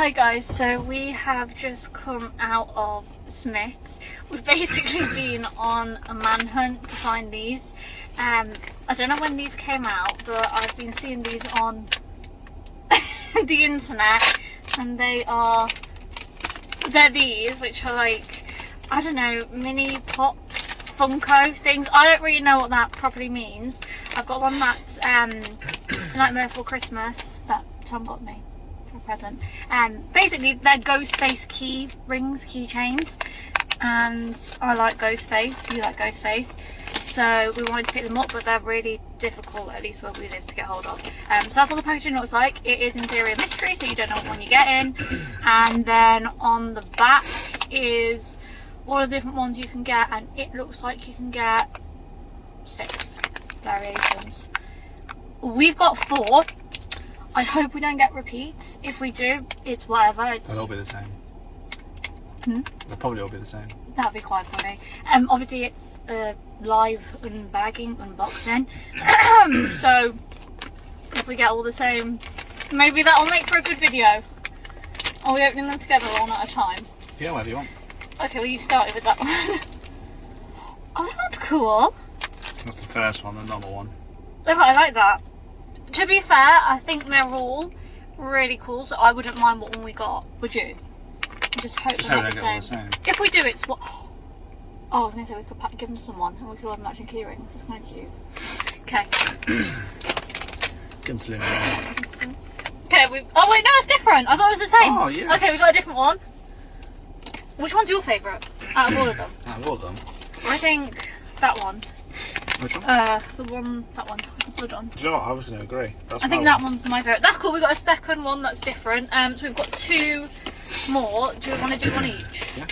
Hi guys, so we have just come out of Smith's. We've basically been on a manhunt to find these. I don't know when these came out, but I've been seeing these on the internet, and they're these, which are like, I don't know, mini pop Funko things. I don't really know what that properly means. I've got one that's Nightmare Before Christmas that Tom got me for a present. Basically they're Ghostface key rings, keychains, and I like Ghostface, you like Ghostface, so we wanted to pick them up, but they're really difficult, at least where we live, to get hold of. So that's what the packaging looks like. It is in theory a mystery, so you don't know what one you're getting. And then on the back is all the different ones you can get, and it looks like you can get 6 variations. We've got 4. I hope we don't get repeats. If we do, it's whatever. They'll all be the same. They'll probably all be the same. That'd be quite funny. Obviously it's live unboxing. So if we get all the same, maybe that'll make for a good video. Are we opening them together or one at a time? Yeah, whatever you want. Okay, well you started with that one. Oh, that one's cool. That's the first one, the normal one. Oh, I like that. To be fair, I think they're all really cool, so I wouldn't mind what one we got. Would you? Just hope they're not the same. If we do, it's what? Oh, I was going to say we could give them to someone and we could order matching key rings. That's kind of cute. Okay. Give them to Luna. Okay, oh wait, no, it's different. I thought it was the same. Oh, yes. Okay, we got a different one. Which one's your favourite out of all of them? Out of all of them? I think that one. Which one? That one with the blood on. Do you know what? I was going to agree. That's I think that one's my favourite. That's cool. We got a second one that's different. So we've got 2 more. Do you want to do one each? Yeah.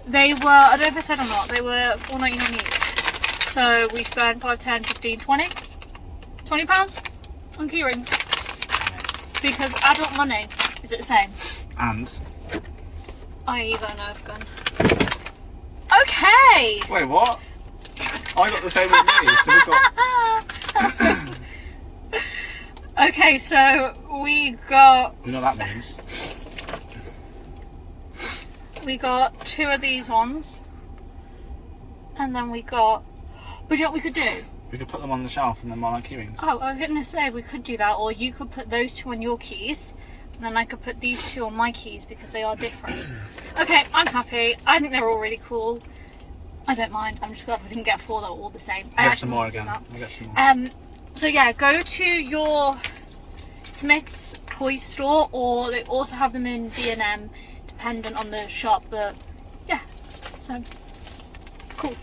They were, I don't know if I said or not, they were £4.99 each. So we spent 5, 10, 15, 20. £20 on key rings. Because adult money, is it the same? And? I got a Nerf gun. Okay! Wait, what? I got the same with me, so we got... Okay, so we got... You know what that means? We got 2 of these ones. And then we got... But you know what we could do? We could put them on the shelf and then on our key rings. Oh, I was going to say we could do that, or you could put those 2 on your keys, and then I could put these 2 on my keys because they are different. Okay, I'm happy. I think they're all really cool. I don't mind. I'm just glad we didn't get 4 that were all the same. I'll get some more again. I'll get some more. So yeah, go to your Smith's toy store, or they also have them in B&M, dependent on the shop. But yeah, so cool.